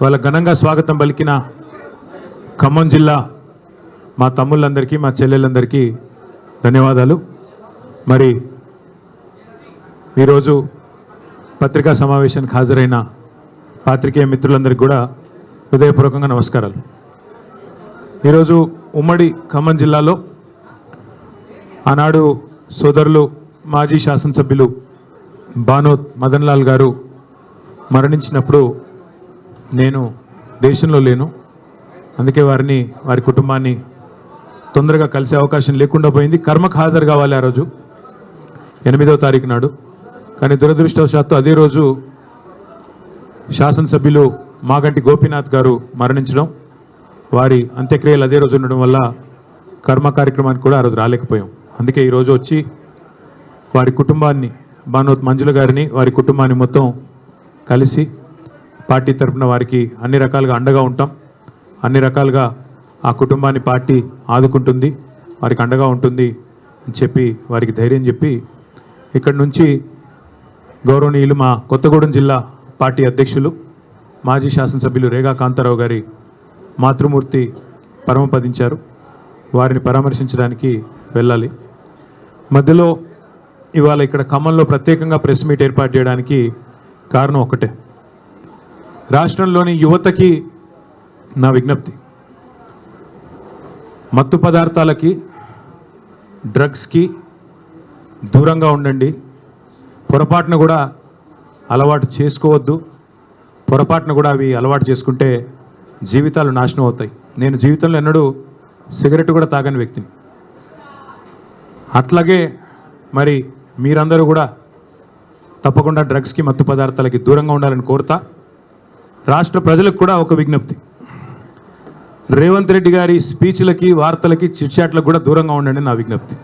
వాళ్ళ ఘనంగా స్వాగతం పలికిన ఖమ్మం జిల్లా మా తమ్ముళ్ళందరికీ మా చెల్లెళ్ళందరికీ ధన్యవాదాలు. మరి ఈరోజు పత్రికా సమావేశానికి హాజరైన పాత్రికేయ మిత్రులందరికీ కూడా హృదయపూర్వకంగా నమస్కారాలు. ఈరోజు ఉమ్మడి ఖమ్మం జిల్లాలో ఆనాడు సోదరులు మాజీ శాసనసభ్యులు బానోత్ మదన్ లాల్ గారు మరణించినప్పుడు నేను దేశంలో లేను. అందుకే వారి కుటుంబాన్ని తొందరగా కలిసే అవకాశం లేకుండా పోయింది. కర్మకు హాజరు కావాలి ఆ రోజు 8వ తారీఖు నాడు. కానీ దురదృష్టవశాత్తు అదే రోజు శాసనసభ్యులు మాగంటి గోపీనాథ్ గారు మరణించడం, వారి అంత్యక్రియలు అదే రోజు ఉండడం వల్ల కర్మ కార్యక్రమానికి కూడా ఆ రోజు రాలేకపోయాం. అందుకే ఈరోజు వచ్చి వారి కుటుంబాన్ని, బానోత్ మంజుల గారిని, వారి కుటుంబాన్ని మొత్తం కలిసి పార్టీ తరఫున వారికి అన్ని రకాలుగా అండగా ఉంటాం. అన్ని రకాలుగా ఆ కుటుంబాన్ని పార్టీ ఆదుకుంటుంది, వారికి అండగా ఉంటుంది అని చెప్పి వారికి ధైర్యం చెప్పి ఇక్కడి నుంచి గౌరవనీయులు మా కొత్తగూడెం జిల్లా పార్టీ అధ్యక్షులు మాజీ శాసనసభ్యులు రేగా కాంతారావు గారి మాతృమూర్తి పరమపదించారు. వారిని పరామర్శించడానికి వెళ్ళాలి. మధ్యలో ఇవాళ ఇక్కడ ఖమ్మంలో ప్రత్యేకంగా ప్రెస్ మీట్ ఏర్పాటు చేయడానికి కారణం ఒకటే. రాష్ట్రంలోని యువతకి నా విజ్ఞప్తి, మత్తు పదార్థాలకి, డ్రగ్స్కి దూరంగా ఉండండి. పొరపాటున కూడా అలవాటు చేసుకోవద్దు. పొరపాటున కూడా అవి అలవాటు చేసుకుంటే జీవితాలు నాశనం అవుతాయి. నేను జీవితంలో ఎన్నడూ సిగరెట్ కూడా తాగని వ్యక్తిని. అట్లాగే మరి మీరందరూ కూడా తప్పకుండా డ్రగ్స్కి, మత్తు పదార్థాలకి దూరంగా ఉండాలని కోరుతా. రాష్ట్ర ప్రజలకు కూడా ఒక విజ్ఞప్తి, రేవంత్ రెడ్డి గారి స్పీచ్లకి, వార్తలకి, చిట్చాట్లకు కూడా దూరంగా ఉండండి నా విజ్ఞప్తి.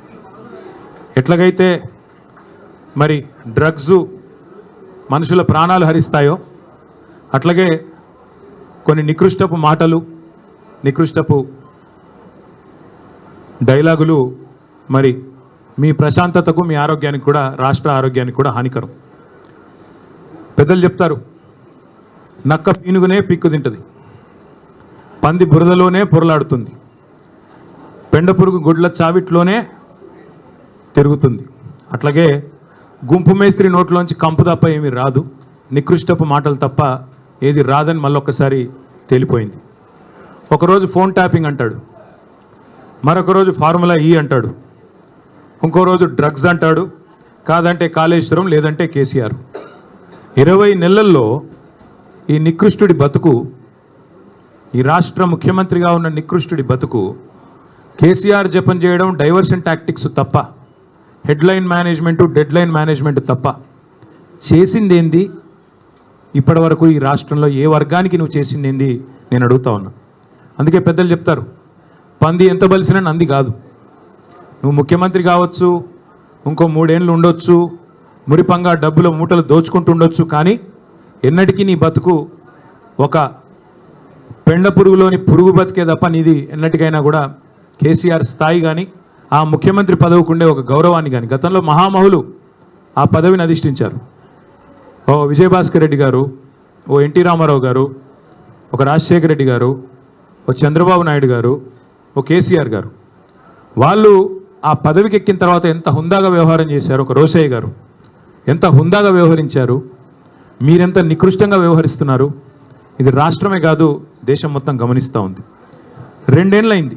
ఎట్లాగైతే మరి డ్రగ్స్ మనుషుల ప్రాణాలు హరిస్తాయో అట్లాగే కొన్ని నికృష్టపు మాటలు, నికృష్టపు డైలాగులు మరి మీ ప్రశాంతతకు, మీ ఆరోగ్యానికి కూడా, రాష్ట్ర ఆరోగ్యానికి కూడా హానికరం. పెద్దలు చెప్తారు, నక్క పీనుగునే పిక్కు తింటుంది, పంది బురదలోనే పొరలాడుతుంది, పెండ పురుగు గుడ్ల చావిట్లోనే తిరుగుతుంది. అట్లాగే గుంపు మేస్త్రి నోట్లోంచి కంపు తప్ప ఏమీ రాదు, నికృష్టపు మాటలు తప్ప ఏది రాదని మళ్ళొక్కసారి తేలిపోయింది. ఒకరోజు ఫోన్ ట్యాపింగ్ అంటాడు, మరొక రోజు ఫార్ములా ఈ అంటాడు, ఇంకో రోజు డ్రగ్స్ అంటాడు, కాదంటే కాళేశ్వరం, లేదంటే కేసీఆర్. 20 నెలల్లో ఈ నికృష్టుడి బతుకు, ఈ రాష్ట్ర ముఖ్యమంత్రిగా ఉన్న నికృష్టుడి బతుకు కేసీఆర్ జపం చేయడం, డైవర్షన్ టాక్టిక్స్ తప్ప, హెడ్లైన్ మేనేజ్మెంటు, డెడ్లైన్ మేనేజ్మెంట్ తప్ప చేసిందేంది? ఇప్పటి వరకు ఈ రాష్ట్రంలో ఏ వర్గానికి నువ్వు చేసిందేంది నేను అడుగుతా ఉన్నా. అందుకే పెద్దలు చెప్తారు, పంది ఎంత బలిసినా నంది కాదు. నువ్వు ముఖ్యమంత్రి కావచ్చు, ఇంకో 3 ఏళ్ళు ఉండొచ్చు, మురిపంగా డబ్బుల మూటలు దోచుకుంటూ ఉండొచ్చు, కానీ ఎన్నటికీ నీ బతుకు ఒక పెండ పురుగులోని పురుగు బతికే తప్ప నీది ఎన్నటికైనా కూడా కేసీఆర్ స్థాయి కానీ, ఆ ముఖ్యమంత్రి పదవికి ఉండే ఒక గౌరవాన్ని కానీ, గతంలో మహామహులు ఆ పదవిని అధిష్ఠించారు. ఓ విజయభాస్కర్ రెడ్డి గారు, ఓ ఎన్టీ రామారావు గారు, ఒక రాజశేఖర రెడ్డి గారు, ఓ చంద్రబాబు నాయుడు గారు, ఓ కేసీఆర్ గారు. వాళ్ళు ఆ పదవికి ఎక్కిన తర్వాత ఎంత హుందాగా వ్యవహారం చేశారు. ఒక రోషయ్య గారు ఎంత హుందాగా వ్యవహరించారు, మీరెంత నికృష్టంగా వ్యవహరిస్తున్నారు. ఇది రాష్ట్రమే కాదు, దేశం మొత్తం గమనిస్తూ ఉంది. 2 ఏళ్ళైంది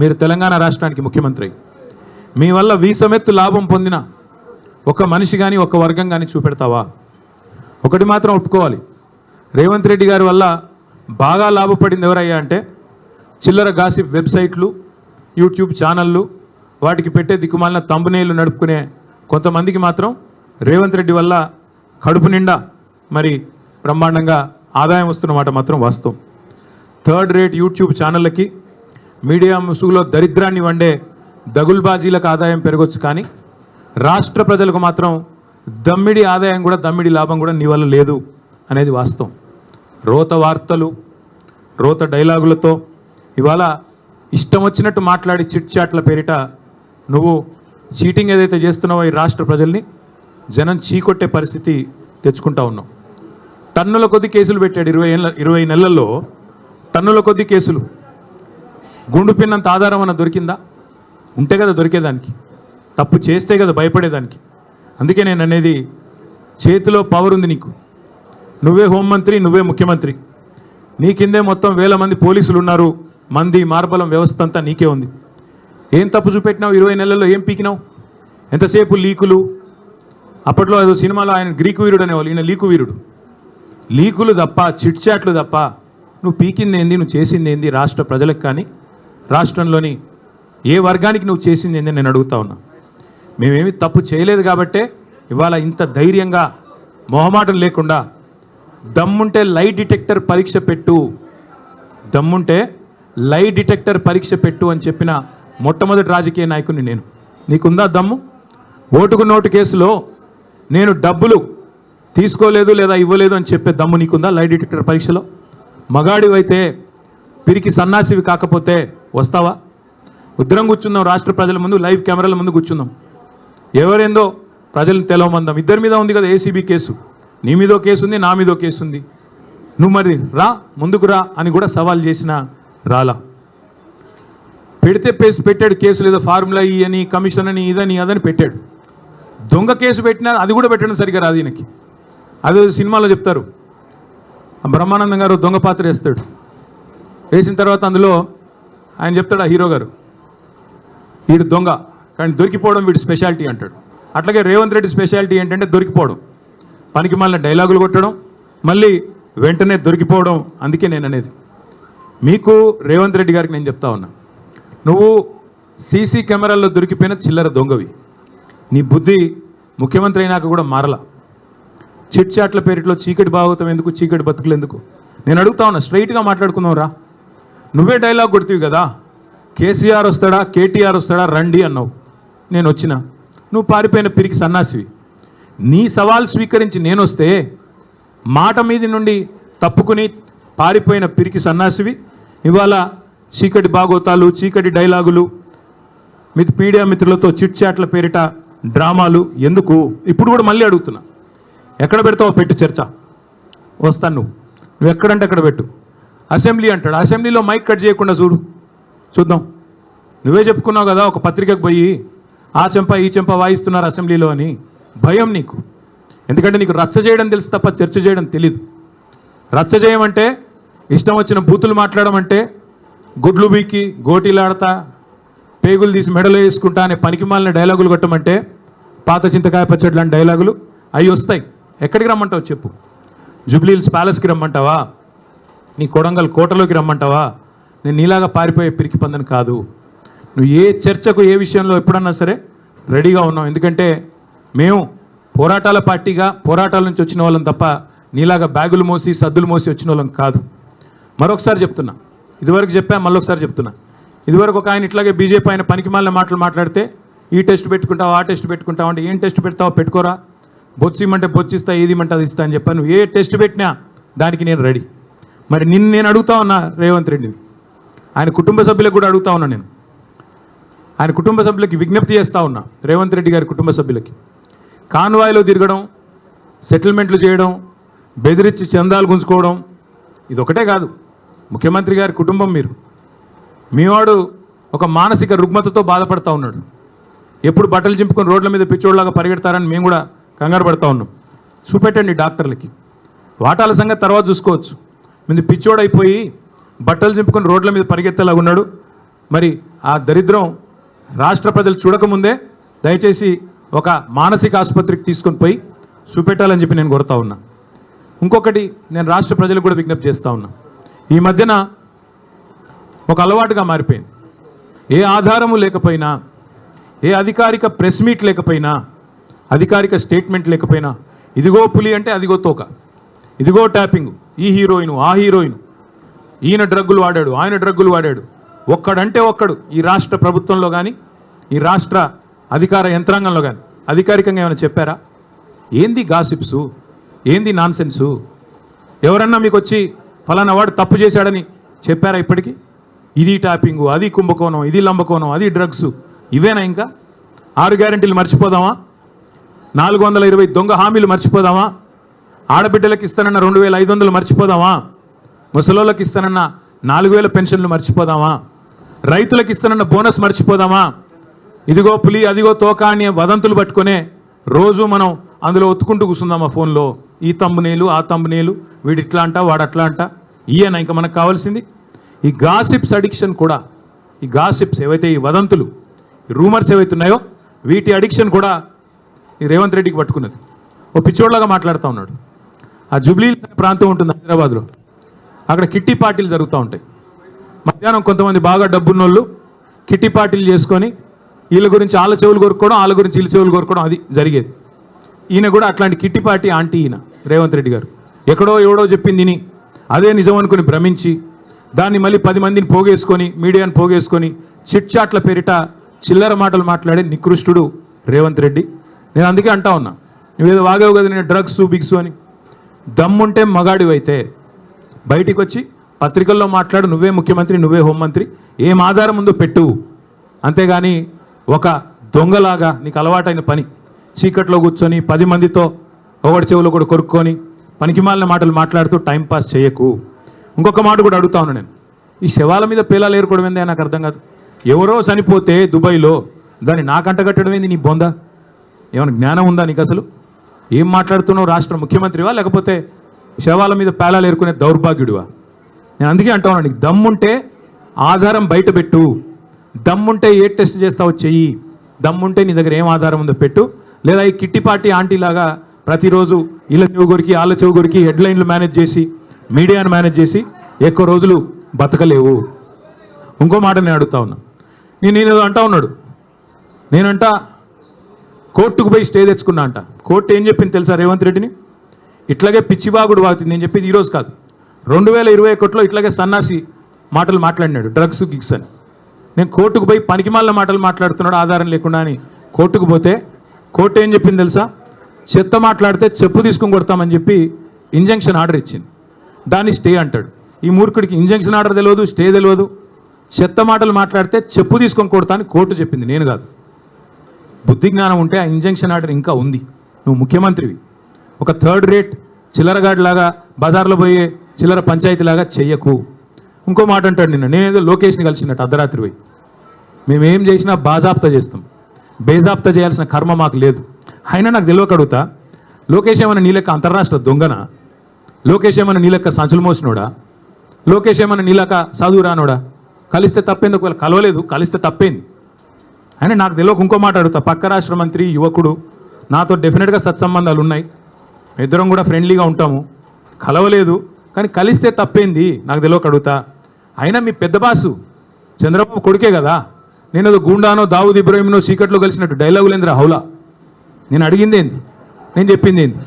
మీరు తెలంగాణ రాష్ట్రానికి ముఖ్యమంత్రి అయ్యి. మీ వల్ల వీసమెత్తు లాభం పొందిన ఒక మనిషి కానీ, ఒక వర్గం కానీ చూపెడతావా? ఒకటి మాత్రం ఒప్పుకోవాలి, రేవంత్ రెడ్డి గారి వల్ల బాగా లాభపడింది ఎవరయ్యా అంటే చిల్లర గాసిప్ వెబ్సైట్లు, యూట్యూబ్ ఛానళ్ళు, వాటికి పెట్టే దిక్కుమాలిన తంబునేళ్ళు నడుపుకునే కొంతమందికి మాత్రం రేవంత్ రెడ్డి వల్ల కడుపు నిండా మరి బ్రహ్మాండంగా ఆదాయం వస్తున్నమాట మాత్రం వాస్తవం. 3rd రేట్ యూట్యూబ్ ఛానళ్ళకి, మీడియా ముసుగులో దరిద్రాన్ని వండే దగుల్బాజీలకు ఆదాయం పెరగొచ్చు, కానీ రాష్ట్ర ప్రజలకు మాత్రం దమ్మిడి ఆదాయం కూడా, దమ్మిడి లాభం కూడా నీ వల్ల లేదు అనేది వాస్తవం. రోత వార్తలు, రోత డైలాగులతో ఇవాళ ఇష్టం వచ్చినట్టు మాట్లాడి చిట్చాట్ల పేరిట నువ్వు చీటింగ్ ఏదైతే చేస్తున్నావో ఈ రాష్ట్ర ప్రజల్ని జనం చీకొట్టే పరిస్థితి తెచ్చుకుంటా ఉన్నావు. టన్నుల కొద్ది కేసులు పెట్టాడు 20 నెలల్లో టన్నుల కొద్ది కేసులు. గుండు పిన్నంత ఆధారం అన్న దొరికిందా? ఉంటే కదా దొరికేదానికి, తప్పు చేస్తే కదా భయపడేదానికి. అందుకే నేను అనేది, చేతిలో పవర్ ఉంది నీకు, నువ్వే హోంమంత్రి, నువ్వే ముఖ్యమంత్రి, నీ కిందే మొత్తం వేల మంది పోలీసులు ఉన్నారు, మంది మార్బలం వ్యవస్థ అంతా నీకే ఉంది. ఏం తప్పు చూపెట్టినావు 20 నెలల్లో? ఏం పీకినావు? ఎంతసేపు లీకులు. అప్పట్లో ఏదో సినిమాలో ఆయన గ్రీకు వీరుడు అనేవాళ్ళు, ఈయన లీకు వీరుడు. లీకులు తప్ప, చిట్చాట్లు తప్ప నువ్వు పీకింది ఏంది, నువ్వు చేసింది ఏంది రాష్ట్ర ప్రజలకు కానీ రాష్ట్రంలోని ఏ వర్గానికి నువ్వు చేసింది ఏంది నేను అడుగుతా ఉన్నా. మేమేమి తప్పు చేయలేదు కాబట్టే ఇవాళ ఇంత ధైర్యంగా మొహమాటం లేకుండా దమ్ముంటే లై డిటెక్టర్ పరీక్ష పెట్టు, దమ్ముంటే లై డిటెక్టర్ పరీక్ష పెట్టు అని చెప్పిన మొట్టమొదటి రాజకీయ నాయకుడిని నేను. నీకుందా దమ్ము? ఓటుకు నోటు కేసులో నేను డబ్బులు తీసుకోలేదు లేదా ఇవ్వలేదు అని చెప్పే దమ్ము నీకుందా లై డిటెక్టర్ పరీక్షలో? మగాడివైతే, పిరికి సన్నాసివి కాకపోతే వస్తావా? ఉద్రం కూర్చుందాం, రాష్ట్ర ప్రజల ముందు లైవ్ కెమెరాల ముందు కూర్చుందాం, ఎవరేందో ప్రజలను తెలవమందాం. ఇద్దరి మీద ఉంది కదా ఏసీబీ కేసు, నీ మీదో కేసు ఉంది, నా మీదో కేసు ఉంది. నువ్వు మరి రా, ముందుకు రా అని కూడా సవాల్ చేసిన రాలా. పెడితే పెట్టాడు కేసులు, ఏదో ఫార్ములా ఈ అని, కమిషన్ అని, ఇదని అదని పెట్టాడు. దొంగ కేసు పెట్టినా అది కూడా పెట్టడం సరిగా రాదు ఈయనకి. అదే సినిమాలో చెప్తారు, బ్రహ్మానందం గారు దొంగ పాత్ర వేస్తాడు, వేసిన తర్వాత అందులో ఆయన చెప్తాడు, ఆ హీరో గారు, వీడు దొంగ కానీ దొరికిపోవడం వీడి స్పెషాలిటీ అంటాడు. అట్లాగే రేవంత్ రెడ్డి స్పెషాలిటీ ఏంటంటే దొరికిపోవడం, పనికి మళ్ళీ డైలాగులు కొట్టడం, మళ్ళీ వెంటనే దొరికిపోవడం. అందుకే నేను అనేది, మీకు రేవంత్ రెడ్డి గారికి నేను చెప్తా ఉన్నా, నువ్వు సీసీ కెమెరాల్లో దొరికిపోయిన చిల్లర దొంగవి. నీ బుద్ధి ముఖ్యమంత్రి అయినాక కూడా మారలా. చిట్ చాట్ల పేరిట్లో చీకటి భాగవతం ఎందుకు, చీకటి బతుకులు ఎందుకు? నేను అడుగుతా ఉన్నా, స్ట్రైట్గా మాట్లాడుకుందాం రా. నువ్వే డైలాగ్ కొడుతీవి కదా, కేసీఆర్ వస్తాడా, కేటీఆర్ వస్తాడా, రండి అన్నావు, నేను వచ్చిన. నువ్వు పారిపోయిన పిరికి సన్నాసివి. నీ సవాల్ స్వీకరించి నేను వస్తే మాట మీది నుండి తప్పుకుని పారిపోయిన పిరికి సన్నాసివి ఇవాళ చీకటి భాగవతాలు, చీకటి డైలాగులు, మీడియా మిత్రులతో చిట్ చాట్ల పేరిట డ్రామాలు ఎందుకు? ఇప్పుడు కూడా మళ్ళీ అడుగుతున్నా, ఎక్కడ పెడతావో పెట్టు చర్చ, వస్తాను. నువ్వు ఎక్కడంటే అక్కడ పెట్టు. అసెంబ్లీ అంటాడు, అసెంబ్లీలో మైక్ కట్ చేయకుండా చూద్దాం. నువ్వే చెప్పుకున్నావు కదా ఒక పత్రికకు పోయి, ఆ చెంప ఈ చెంప వాయిస్తున్నారు అసెంబ్లీలో అని. భయం నీకు, ఎందుకంటే నీకు రచ్చ చేయడం తెలుసు తప్ప చర్చ చేయడం తెలీదు. రచ్చ చేయమంటే, ఇష్టం వచ్చిన బూతులు మాట్లాడమంటే, గుడ్లు బీకి గోటీలాడతా, పేగులు తీసి మెడలో వేసుకుంటా అనే పనికి మాలిన డైలాగులు కొట్టమంటే, పాత చింతకాయ పచ్చడి లాంటి డైలాగులు అవి వస్తాయి. ఎక్కడికి రమ్మంటావు చెప్పు? జూబ్లీహిల్స్ ప్యాలెస్కి రమ్మంటావా? నీ కొడంగల్ కోటలోకి రమ్మంటావా? నేను నీలాగా పారిపోయే పిరికి పందని కాదు. నువ్వు ఏ చర్చకు ఏ విషయంలో ఎప్పుడన్నా సరే రెడీగా ఉన్నావు. ఎందుకంటే మేము పోరాటాల పార్టీగా పోరాటాల నుంచి వచ్చిన వాళ్ళం తప్ప నీలాగా బ్యాగులు మోసి సద్దులు మోసి వచ్చిన వాళ్ళం కాదు. మరొకసారి చెప్తున్నా, ఇదివరకు చెప్పా, మళ్ళొకసారి చెప్తున్నా. ఇదివరకు ఒక ఆయన ఇట్లాగే బీజేపీ ఆయన పనికి మాలిన మాటలు మాట్లాడితే, ఈ టెస్ట్ పెట్టుకుంటావు, ఆ టెస్ట్ పెట్టుకుంటావు అంటే, ఏం టెస్ట్ పెడతావో పెట్టుకోరా, బొచ్చిమంటే బొచ్చిస్తా, ఏది ఇమ్మంటే అది ఇస్తా అని చెప్పాను. నువ్వు ఏ టెస్ట్ పెట్టినా దానికి నేను రెడీ. మరి నేను అడుగుతా ఉన్నా రేవంత్ రెడ్డిని, ఆయన కుటుంబ సభ్యులకు కూడా అడుగుతా ఉన్నా, నేను ఆయన కుటుంబ సభ్యులకి విజ్ఞప్తి చేస్తూ ఉన్నా, రేవంత్ రెడ్డి గారి కుటుంబ సభ్యులకి, కాన్వాయ్లో తిరగడం, సెటిల్మెంట్లు చేయడం, బెదిరించి చందాలు గుంజుకోవడం ఇది ఒకటే కాదు. ముఖ్యమంత్రి గారి కుటుంబం మీరు, మీవాడు ఒక మానసిక రుగ్మతతో బాధపడతా ఉన్నాడు. ఎప్పుడు బట్టలు చింపుకొని రోడ్ల మీద పిచ్చోళ్ళలాగా పరిగెడతారని మేము కూడా కంగారు పడతా ఉన్నాం. చూపెట్టండి డాక్టర్లకి, వాటాల సంగతి తర్వాత చూసుకోవచ్చు. ముందు పిచ్చోడైపోయి బట్టలు చింపుకొని రోడ్ల మీద పరిగెత్తేలాగా ఉన్నాడు. మరి ఆ దరిద్రం రాష్ట్ర ప్రజలు చూడకముందే దయచేసి ఒక మానసిక ఆసుపత్రికి తీసుకొని పోయి చూపెట్టాలని చెప్పి నేను కోరుతా ఉన్నా. ఇంకొకటి నేను రాష్ట్ర ప్రజలకు కూడా విజ్ఞప్తి చేస్తూ ఉన్నా, ఈ మధ్యన ఒక అలవాటుగా మారిపోయింది. ఏ ఆధారము లేకపోయినా, ఏ అధికారిక ప్రెస్ మీట్ లేకపోయినా, అధికారిక స్టేట్మెంట్ లేకపోయినా, ఇదిగో పులి అంటే అదిగో తోక, ఇదిగో ట్యాపింగ్, ఈ హీరోయిన్ ఆ హీరోయిన్, ఈయన డ్రగ్గులు వాడాడు, ఆయన డ్రగ్గులు వాడాడు, ఒక్కడంటే ఒక్కడు ఈ రాష్ట్ర ప్రభుత్వంలో కానీ ఈ రాష్ట్ర అధికార యంత్రాంగంలో కానీ అధికారికంగా ఏమైనా చెప్పారా? ఏంది గాసిప్సు, ఏంది నాన్సెన్సు? ఎవరన్నా మీకు వచ్చి ఫలానా వాడు తప్పు చేశాడని చెప్పారా ఇప్పటికీ? ఇది ట్యాపింగు, అది కుంభకోణం, ఇది లంబకోణం, అది డ్రగ్స్, ఇవేనా? ఇంకా 6 గ్యారెంటీలు మర్చిపోదామా? 420 దొంగ హామీలు మర్చిపోదామా? ఆడబిడ్డలకు ఇస్తానన్న 2500 మర్చిపోదామా? ముసలోళ్ళకి ఇస్తానన్న 4000 పెన్షన్లు మర్చిపోదామా? రైతులకు ఇస్తానన్న బోనస్ మర్చిపోదామా? ఇదిగో పులి అదిగో తోక అని వదంతులు పట్టుకునే రోజు మనం అందులో ఒత్తుకుంటూ కూర్చుందామా ఫోన్లో? ఈ తమ్మునేలు ఆ తమ్మునేలు, వీడు ఇట్లా అంట వాడు అట్లా అంట. ఈయన ఇంకా మనకు కావాల్సింది ఈ గాసిప్స్ అడిక్షన్ కూడా. ఈ గాసిప్స్ ఏవైతే ఈ వదంతులు ఈ రూమర్స్ ఏవైతే ఉన్నాయో వీటి అడిక్షన్ కూడా ఈ రేవంత్ రెడ్డికి పట్టుకున్నది. ఓ పిచ్చోడ్లాగా మాట్లాడుతూ ఉన్నాడు. ఆ జూబ్లీ ప్రాంతం ఉంటుంది హైదరాబాద్లో, అక్కడ కిట్టి పార్టీలు జరుగుతూ ఉంటాయి. మధ్యాహ్నం కొంతమంది బాగా డబ్బున్నోళ్ళు కిట్టి పార్టీలు చేసుకొని వీళ్ళ గురించి వాళ్ళ చెవులు కొరుక్కోవడం, వాళ్ళ గురించి వీళ్ళ చెవులు కొరుక్కోవడం, అది జరిగేది. ఈయన కూడా అట్లాంటి కిట్టి పార్టీ ఆంటీ ఈయన రేవంత్ రెడ్డి గారు. ఎక్కడో ఎవడో చెప్పింది అదే నిజం అనుకుని భ్రమించి దాన్ని మళ్ళీ 10 మందిని పోగేసుకొని మీడియాని పోగేసుకొని చిట్ చాట్ల పేరిట చిల్లర మాటలు మాట్లాడే నికృష్టుడు రేవంత్ రెడ్డి. నేను అందుకే అంటా ఉన్నా, నువ్వేదో వాగావు కదా నేను డ్రగ్స్ బిగ్స్ అని. దమ్ముంటే మగాడివైతే బయటికి వచ్చి పత్రికల్లో మాట్లాడు, నువ్వే ముఖ్యమంత్రి, నువ్వే హోంమంత్రి, ఏం ఆధారం ఉందో పెట్టు. అంతేగాని ఒక దొంగలాగా నీకు అలవాటైన పని చీకట్లో కూర్చొని 10 మందితో ఒకటి చెవులో కూడా కొరుక్కొని పనికిమాలిన మాటలు మాట్లాడుతూ టైంపాస్ చేయకు. ఇంకొక మాట కూడా అడుగుతా ఉన్నా నేను, ఈ శవాల మీద పేలాలు ఏరుకోవడం ఏంది నాకు అర్థం కాదు. ఎవరో చనిపోతే దుబాయ్లో దాన్ని నాకంట కట్టడం ఏంది? నీ బొంద ఏమైనా జ్ఞానం ఉందా నీకు? అసలు ఏం మాట్లాడుతున్నావు? రాష్ట్ర ముఖ్యమంత్రివా లేకపోతే శవాల మీద పేలాలు ఏరుకునే దౌర్భాగ్యుడివా? నేను అందుకే అంటా ఉన్నాను, నీకు దమ్ముంటే ఆధారం బయట పెట్టు. దమ్ముంటే ఏ టెస్ట్ చేస్తావో చెయ్యి. దమ్ముంటే నీ దగ్గర ఏం ఆధారం ఉందో పెట్టు. లేదా ఈ కిట్టి పార్టీ ఆంటీ లాగా ప్రతిరోజు వీళ్ళ చెవు కొరికి వాళ్ళ చెవు కొరికి హెడ్లైన్లు మేనేజ్ చేసి మీడియాను మేనేజ్ చేసి ఎక్కువ రోజులు బతకలేవు. ఇంకో మాట నేను అడుగుతా ఉన్నా, నేనేదో అంటా ఉన్నాడు, నేనంట కోర్టుకు పోయి స్టే తెచ్చుకున్నా అంట. కోర్టు ఏం చెప్పింది తెలుసా రేవంత్ రెడ్డిని? ఇట్లాగే పిచ్చిబాగుడు వాగుతుంది. నేను చెప్పేది ఈరోజు కాదు, 2021లో ఇట్లాగే సన్నాసి మాటలు మాట్లాడినాడు, డ్రగ్స్ గిగ్స్ అని. నేను కోర్టుకు పోయి పనికిమాలిన మాటలు మాట్లాడుతున్నాడు ఆధారం లేకుండా అని కోర్టుకు పోతే కోర్టు ఏం చెప్పింది తెలుసా? చెత్త మాట్లాడితే చెప్పు తీసుకొని కొడతామని చెప్పి ఇంజంక్షన్ ఆర్డర్ ఇచ్చింది. దాన్ని స్టే అంటాడు. ఈ మూర్ఖుడికి ఇంజంక్షన్ ఆర్డర్ తెలియదు, స్టే తెలియదు. చెత్త మాటలు మాట్లాడితే చెప్పు తీసుకొని కొడతా అని కోర్టు చెప్పింది, నేను కాదు. బుద్ధి జ్ఞానం ఉంటే ఆ ఇంజంక్షన్ ఆర్డర్ ఇంకా ఉంది. నువ్వు ముఖ్యమంత్రివి. ఒక థర్డ్ రేట్ చిల్లరగాడిలాగా బజార్లో పోయే చిల్లర పంచాయతీలాగా చెయ్యకు. ఇంకో మాట అంటాడు, నేనేదో లోకేష్ని కలిసినట్టు అర్ధరాత్రి పోయి. మేమేం చేసినా బాజాప్తా చేస్తాం, బేజాప్తా చేయాల్సిన కర్మ మాకు లేదు. అయినా నాకు తెలియక అడుగుతా, లోకేష్ ఏమైనా నీ లెక్క అంతర్రాష్ట్ర దొంగనా? లోకేష్ ఏమైనా నీ లెక్క సంచులు మోసినోడా? లోకేష్ ఏమైనా నీ లెక్క చదువు రానోడా? కలిస్తే తప్పేంది? ఒకవేళ కలవలేదు కలిస్తే తప్పేంది? అయినా నాకు తెలియక ఇంకో మాట అడుగుతా, పక్క రాష్ట్ర మంత్రి యువకుడు, నాతో డెఫినెట్గా సత్సంబంధాలు ఉన్నాయి, ఇద్దరం కూడా ఫ్రెండ్లీగా ఉంటాము, కలవలేదు కానీ కలిస్తే తప్పేంది? నాకు తెలియక అడుగుతా. అయినా మీ పెద్ద బాసు చంద్రబాబు కొడుకే కదా, నేను ఏదో గూండానో దావుద్ ఇబ్రాహింనో చీకట్లో కలిసినట్టు డైలాగులేంద్రా హౌలా. నేను అడిగింది ఏంది? నేను చెప్పింది ఏంది?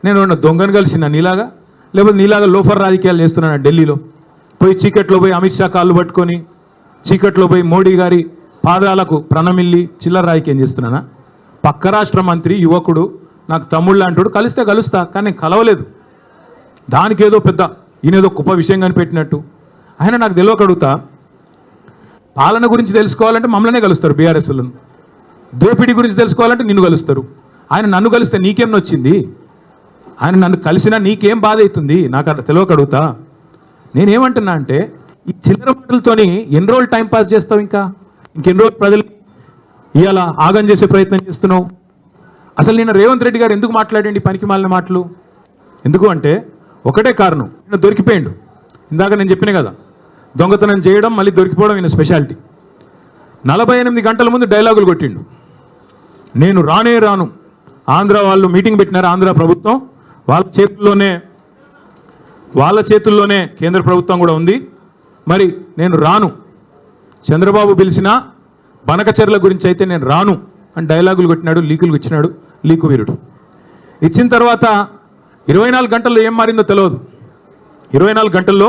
నేను దొంగను కలిసిన నీలాగా, లేకపోతే నీలాగా లోఫర్ రాజకీయాలు చేస్తున్నాను ఢిల్లీలో పోయి చీకట్లో పోయి అమిత్ షా కాళ్ళు పట్టుకొని చీకట్లో పోయి మోడీ గారి పాదాలకు ప్రణమిల్లి చిల్లర రాజకీయం చేస్తున్నానా? పక్క రాష్ట్ర మంత్రి యువకుడు నాకు తమ్ముళ్ళు అంటాడు, కలిస్తే కలుస్తా కానీ నేను కలవలేదు. దానికి ఏదో పెద్ద ఈయనేదో గొప్ప విషయం కనిపెట్టినట్టు. ఆయన నాకు తెలియక అడుగుతా, పాలన గురించి తెలుసుకోవాలంటే మమ్మల్నే కలుస్తారు బీఆర్ఎస్లను, దోపిడీ గురించి తెలుసుకోవాలంటే నిన్ను కలుస్తారు. ఆయన నన్ను కలిస్తే నీకేం నొచ్చింది? ఆయన నన్ను కలిసినా నీకేం బాధ అవుతుంది? నాకు అట్లా తెలియక అడుగుతా. నేనేమంటున్నా అంటే, ఈ చిల్లర మాటలతోని ఎన్ని రోజులు టైంపాస్ చేస్తావు? ఇంకెన్ని రోజులు ప్రజలు ఇవాళ ఆగం చేసే ప్రయత్నం చేస్తున్నావు? అసలు నిన్న రేవంత్ రెడ్డి గారు ఎందుకు మాట్లాడండి పనికి మాలిన మాటలు? ఎందుకు అంటే ఒకటే కారణం, ఈయన దొరికిపోయిండు. ఇందాక నేను చెప్పిన కదా, దొంగతనం చేయడం మళ్ళీ దొరికిపోవడం ఈయన స్పెషాలిటీ. 48 గంటల ముందు డైలాగులు కొట్టిండు, నేను రానే రాను. ఆంధ్ర వాళ్ళు మీటింగ్ పెట్టినారు, ఆంధ్ర ప్రభుత్వం వాళ్ళ చేతుల్లోనే కేంద్ర ప్రభుత్వం కూడా ఉంది. మరి నేను రాను, చంద్రబాబు పిలిచిన బనకచెర్ల గురించి అయితే నేను రాను అని డైలాగులు కొట్టినాడు, లీకులు ఇచ్చినాడు. లీకు వీరుడు ఇచ్చిన తర్వాత 24 గంటల్లో ఏం మారిందో తెలియదు, 24 గంటల్లో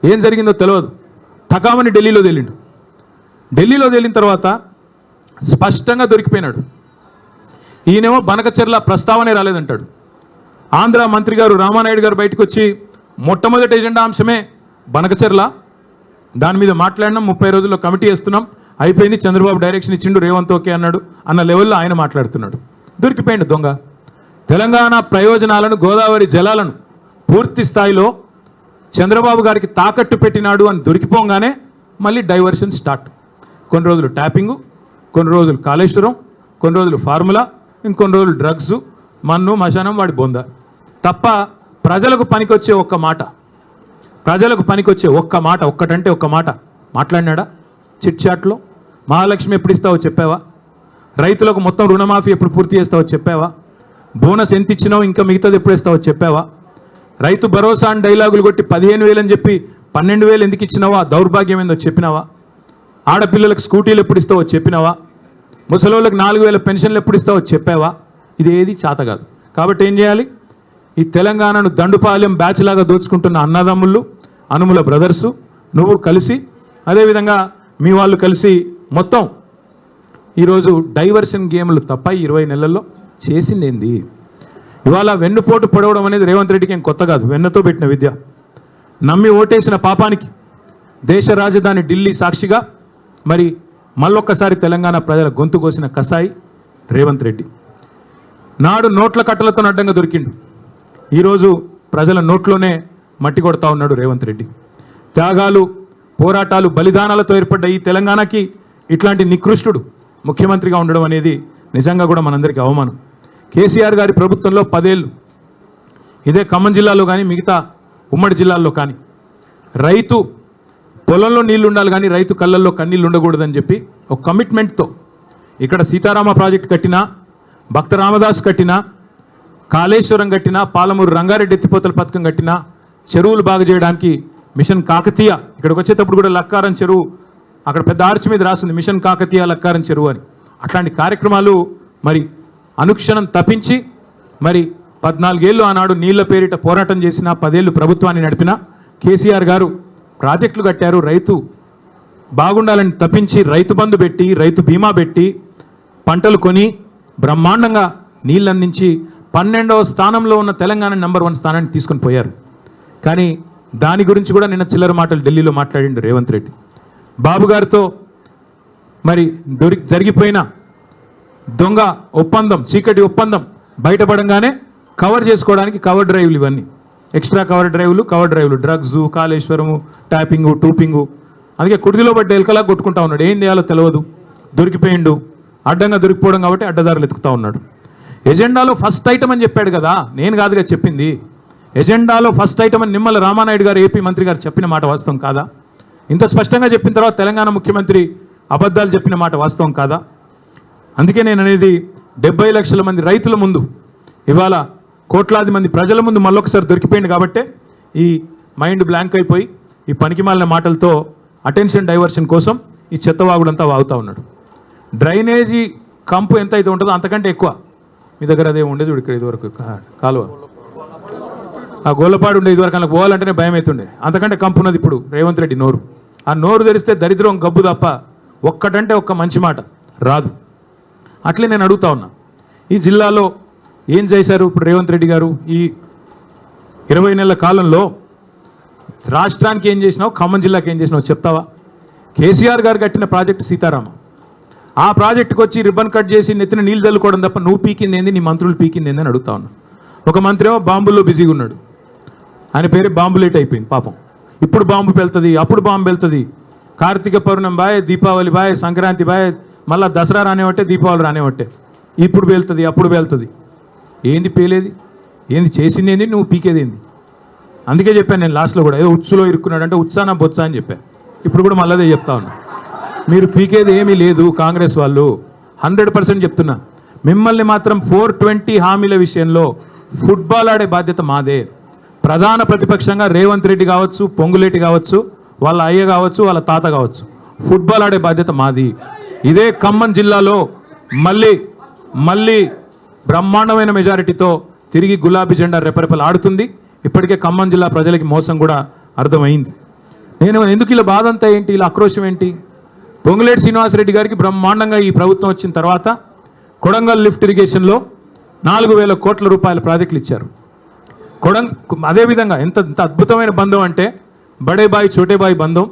ఏం జరిగిందో తెలియదు. టకామని ఢిల్లీలో తేలిండు. ఢిల్లీలో తేలిన తర్వాత స్పష్టంగా దొరికిపోయినాడు. ఈయనేమో బనకచెర్ల ప్రస్తావనే రాలేదంటాడు. ఆంధ్ర మంత్రి గారు రామానాయుడు గారు బయటకు వచ్చి మొట్టమొదటి ఎజెండా అంశమే బనకచెర్ల, దాని మీద మాట్లాడినాం, 30 రోజుల్లో కమిటీ వేస్తున్నాం, అయిపోయింది, చంద్రబాబు డైరెక్షన్ ఇచ్చిండు, రేవంత్ ఓకే అన్నాడు అన్న లెవెల్లో ఆయన మాట్లాడుతున్నాడు. దొరికిపోయిండు దొంగ. తెలంగాణ ప్రయోజనాలను, గోదావరి జలాలను పూర్తి స్థాయిలో చంద్రబాబు గారికి తాకట్టు పెట్టినాడు అని దొరికిపోగానే మళ్ళీ డైవర్షన్ స్టార్ట్. కొన్ని రోజులు ట్యాపింగు, కొన్ని రోజులు కాళేశ్వరం, కొన్ని రోజులు ఫార్ములా, ఇంకొన్ని రోజులు డ్రగ్స్, మన్ను మశానం వాడి బొంద తప్ప ప్రజలకు పనికొచ్చే ఒక్క మాట, ప్రజలకు పనికొచ్చే ఒక్క మాట, ఒక్కటంటే ఒక్క మాట మాట్లాడినాడా? చిట్ చాట్లో మహాలక్ష్మి ఎప్పుడు ఇస్తావో చెప్పావా? రైతులకు మొత్తం రుణమాఫీ ఎప్పుడు పూర్తి చేస్తావో చెప్పావా? బోనస్ ఎంత ఇచ్చినావు, ఇంకా మిగతాది ఎప్పుడు ఇస్తావో చెప్పావా? రైతు భరోసా అని డైలాగులు కొట్టి 15,000 అని చెప్పి 12,000 ఎందుకు ఇచ్చినావా? దౌర్భాగ్యం ఏందో చెప్పినావా? ఆడపిల్లలకు స్కూటీలు ఎప్పుడు ఇస్తావో చెప్పినావా? ముసలోళ్ళకి 4,000 పెన్షన్లు ఎప్పుడు ఇస్తావో చెప్పావా? ఇది ఏది చేత కాదు. కాబట్టి ఏం చేయాలి? ఈ తెలంగాణను దండుపాలెం బ్యాచ్ లాగా దోచుకుంటున్న అన్నదమ్ముళ్ళు, అనుముల బ్రదర్సు, నువ్వు కలిసి, అదేవిధంగా మీ వాళ్ళు కలిసి మొత్తం ఈరోజు డైవర్షన్ గేమ్లు తప్ప 20 నెలల్లో చేసింది ఏంది? ఇవాళ వెన్నుపోటు పొడవడం అనేది రేవంత్ రెడ్డికి ఏం కొత్త కాదు, వెన్నతో పెట్టిన విద్య. నమ్మి ఓటేసిన పాపానికి దేశ రాజధాని ఢిల్లీ సాక్షిగా మరి మళ్ళొక్కసారి తెలంగాణ ప్రజల గొంతు కోసిన కసాయి రేవంత్ రెడ్డి. నాడు నోట్ల కట్టలతో అడ్డంగా దొరికిండు, ఈరోజు ప్రజల నోట్లోనే మట్టి కొడతా ఉన్నాడు రేవంత్ రెడ్డి. త్యాగాలు, పోరాటాలు, బలిదానాలతో ఏర్పడ్డ ఈ తెలంగాణకి ఇట్లాంటి నికృష్టుడు ముఖ్యమంత్రిగా ఉండడం అనేది నిజంగా కూడా మనందరికీ అవమానం. కేసీఆర్ గారి ప్రభుత్వంలో 10 ఏళ్ళు ఇదే ఖమ్మం జిల్లాలో కానీ మిగతా ఉమ్మడి జిల్లాల్లో కానీ రైతు పొలంలో నీళ్లు ఉండాలి కానీ రైతు కళ్ళల్లో కన్నీళ్ళు ఉండకూడదని చెప్పి ఒక కమిట్మెంట్తో ఇక్కడ సీతారామ ప్రాజెక్టు కట్టినా, భక్త రామదాస్ కట్టినా, కాళేశ్వరం కట్టినా, పాలమూరు రంగారెడ్డి ఎత్తిపోతల పథకం కట్టినా, చెరువులు బాగు చేయడానికి మిషన్ కాకతీయ, ఇక్కడికి వచ్చేటప్పుడు కూడా లక్కారం చెరువు, అక్కడ పెద్ద ఆర్చ్ మీద రాస్తుంది మిషన్ కాకతీయ లక్కారం చెరువు అని. అట్లాంటి కార్యక్రమాలు మరి అనుక్షణం తప్పించి మరి 14 ఏళ్ళు ఆనాడు నీళ్ల పేరిట పోరాటం చేసిన, 10 ఏళ్ళు ప్రభుత్వాన్ని నడిపిన కేసీఆర్ గారు ప్రాజెక్టులు కట్టారు. రైతు బాగుండాలని తప్పించి రైతు బంధు పెట్టి, రైతు బీమా పెట్టి, పంటలు కొని బ్రహ్మాండంగా నీళ్ళు అందించి 12వ స్థానంలో ఉన్న తెలంగాణ నెంబర్ 1 స్థానాన్ని తీసుకొని పోయారు. కానీ దాని గురించి కూడా నిన్న చిల్లర మాటలు ఢిల్లీలో మాట్లాడిండు రేవంత్ రెడ్డి. బాబు గారితో మరి జరిగిపోయిన దొంగ ఒప్పందం, చీకటి ఒప్పందం బయటపడంగానే కవర్ చేసుకోవడానికి కవర్ డ్రైవ్లు, ఇవన్నీ ఎక్స్ట్రా కవర్ డ్రైవ్లు, డ్రగ్స్, కాళేశ్వరము, ట్యాపింగు, టూపింగు. అందుకే కుడిదిలో పడ్డ ఎలకలా కొట్టుకుంటా ఉన్నాడు. ఏం చేయాలో తెలియదు, దొరికిపోయిండు, అడ్డంగా దొరికిపోవడం కాబట్టి అడ్డదారులు ఎత్తుకుతా ఉన్నాడు. ఎజెండాలో ఫస్ట్ ఐటమ్ అని చెప్పాడు కదా, నేను కాదుగా చెప్పింది. ఎజెండాలో ఫస్ట్ ఐటమ్ అని నిమ్మల రామానాయుడు గారు, ఏపీ మంత్రి గారు చెప్పిన మాట వాస్తవం కాదా? ఇంత స్పష్టంగా చెప్పిన తర్వాత తెలంగాణ ముఖ్యమంత్రి అబద్ధాలు చెప్పిన మాట వాస్తవం కాదా? అందుకే నేను అనేది 70 లక్షల మంది రైతుల ముందు, ఇవాళ కోట్లాది మంది ప్రజల ముందు మళ్ళొకసారి దొరికిపోయింది కాబట్టే ఈ మైండ్ బ్లాంక్ అయిపోయి ఈ పనికిమాలిన మాటలతో అటెన్షన్ డైవర్షన్ కోసం ఈ చెత్తవాగుడంతా వాగుతూ ఉన్నాడు. డ్రైనేజీ కంపు ఎంత అయితే ఉంటుందో అంతకంటే ఎక్కువ మీ దగ్గర అదే ఉండేది. ఇక్కడ ఇదివరకు కాలువ, ఆ గోళ్ళపాడు ఉండే ఇదివరకు అలా పోవాలంటేనే భయం అవుతుండే, అంతకంటే కంపు ఉన్నది ఇప్పుడు రేవంత్ రెడ్డి నోరు. ఆ నోరు తెరిస్తే దరిద్రం గబ్బు తప్ప ఒక్కటంటే ఒక్క మంచి మాట రాదు. అట్లే నేను అడుగుతా ఉన్నా, ఈ జిల్లాలో ఏం చేశారు ఇప్పుడు రేవంత్ రెడ్డి గారు? ఈ 20 నెలల కాలంలో రాష్ట్రానికి ఏం చేసినావు, ఖమ్మం జిల్లాకి ఏం చేసినావు చెప్తావా? కేసీఆర్ గారు కట్టిన ప్రాజెక్టు సీతారామ, ఆ ప్రాజెక్టుకు వచ్చి రిబ్బన్ కట్ చేసి నెత్తిన నీళ్ళు చల్లుకోవడం తప్ప నువ్వు పీకింది ఏంది, నీ మంత్రులు పీకింది ఏంది అని అడుగుతా ఉన్నా. ఒక మంత్రి ఏమో బాంబుల్లో బిజీగా ఉన్నాడు, ఆయన పేరు బాంబులేట్ అయిపోయింది పాపం. ఇప్పుడు బాంబు పెళ్తుంది, అప్పుడు బాంబు వెళ్తుంది, Karthika Pournami bye, Deepavali bye, Sankranti bye, మళ్ళీ దసరా రానివట్టే, దీపావళి రానివట్టే, ఇప్పుడు పేలుతుంది, అప్పుడు పేలుతుంది. ఏంది పేలేది, ఏంది చేసింది ఏంది, నువ్వు పీకేది ఏంది? అందుకే చెప్పాను నేను లాస్ట్లో కూడా, ఏదో ఉత్సులో ఇరుక్కున్నాడు అంటే ఉత్సాన బొత్స అని చెప్పాను. ఇప్పుడు కూడా మళ్ళీ అదే చెప్తా ఉన్నా, మీరు పీకేది ఏమీ లేదు కాంగ్రెస్ వాళ్ళు, 100% చెప్తున్నా. మిమ్మల్ని మాత్రం 420 హామీల విషయంలో ఫుట్బాల్ ఆడే బాధ్యత మాదే. ప్రధాన ప్రతిపక్షంగా రేవంత్ రెడ్డి కావచ్చు, పొంగులేటి కావచ్చు, వాళ్ళ అయ్య కావచ్చు, వాళ్ళ తాత కావచ్చు, ఫుట్బాల్ ఆడే బాధ్యత మాది. ఇదే ఖమ్మం జిల్లాలో మళ్ళీ బ్రహ్మాండమైన మెజారిటీతో తిరిగి గులాబీ జెండా రెపరెపలు ఆడుతుంది. ఇప్పటికే ఖమ్మం జిల్లా ప్రజలకి మోసం కూడా అర్థమైంది. నేను ఎందుకు ఇలా బాధ అంతా ఏంటి, ఇలా ఆక్రోశం ఏంటి? పొంగులేటి శ్రీనివాసరెడ్డి గారికి బ్రహ్మాండంగా ఈ ప్రభుత్వం వచ్చిన తర్వాత కొడంగల్ లిఫ్ట్ ఇరిగేషన్లో 4,000 కోట్ల రూపాయల ప్రాజెక్టులు ఇచ్చారు. అదేవిధంగా ఎంత అద్భుతమైన బంధం అంటే బడే బాయ్ చోటే బాయ్ బంధం,